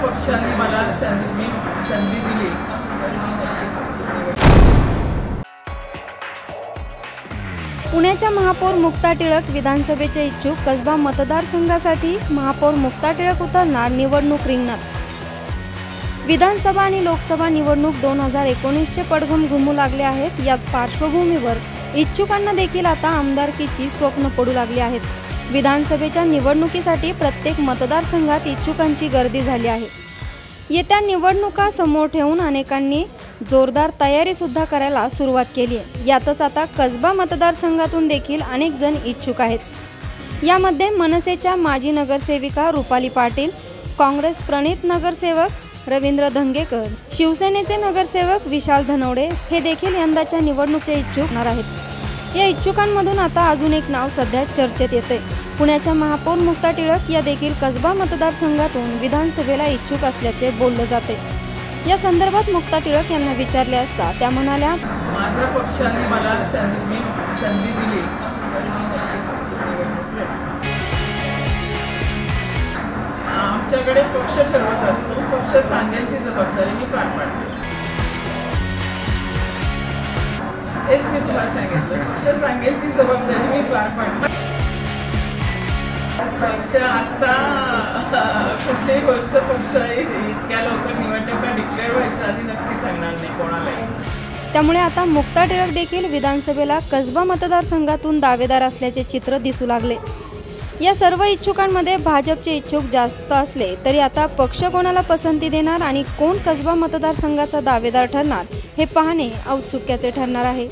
पक्षाने मला संधी दिली तर मी नक्की पुण्याच्या महापौर मुक्ता टिळक विधानसभेचे इच्छुक कसबा मतदारसंघासाठी महापौर मुक्ता टिळक उतरणार निवडणूक रिंगणात। विधानसभा आणि लोकसभा निवडणूक 2019चे पडघम घुमू लागले आहेत। याच पार्श्वभूमीवर इच्छुकांना देखील आता आमदारकीची स्वप्न पडू लागली आहेत। विधानसभेच्या निवडणुकीसाठी प्रत्येक मतदारसंघात इच्छुकांची गर्दी झाली आहे। येत्या निवडणुका समोर ठेवून अनेकांनी जोरदार तयारी सुद्धा करायला सुरुवात केली आहे। यातच आता कसबा मतदारसंघातून देखील अनेक जण इच्छुक आहेत। यामध्ये मनसेच्या माजी नगरसेविका रुपाली पाटील, काँग्रेस प्रणित नगरसेवक रवींद्र धंगेकर, शिवसेनेचे नगरसेवक विशाल धनवडे हे देखील यंदाच्या निवडणुकीचे इच्छुक होणार आहेत। या इच्छुकांमधून आता अजून एक नाव सध्या चर्चेत येते। पुण्याच्या महापौर मुक्ता टिळक या देखील कसबा मतदारसंघातून विधानसभेला इच्छुक असल्याचे बोलले जाते। या संदर्भात मुक्ता टिळक यांना विचारले असता त्या म्हणाल्या, माझ्या पक्षाने मला संधी दिली तर मी नक्की निवडणूक लढवेन। आमच्याकडे पक्ष ठरवत असतो, पक्ष सांगेल ती जबाबदारी मी पार पाडते। हेच मी तुम्हाला सांगितलं, पक्ष सांगेल ती जबाबदारी मी पार पाडते। पक्ष आता कुठलीही गोष्ट पक्ष इतक्या लवकर निवडणुका डिक्लेअर व्हायच्या आधी नक्की सांगणार नाही कोणालाही। त्यामुळे आता मुक्ता टिळक देखील विधानसभेला कसबा मतदारसंघातून दावेदार असल्याचे चित्र दिसू लागले। या सर्व इच्छुकांमध्ये भाजपचे इच्छुक जास्त असले तरी आता पक्ष कोणाला पसंती देणार आणि कोण कसबा मतदारसंघाचा दावेदार ठरणार हे पाहणे औत्सुक्याचे ठरणार आहे।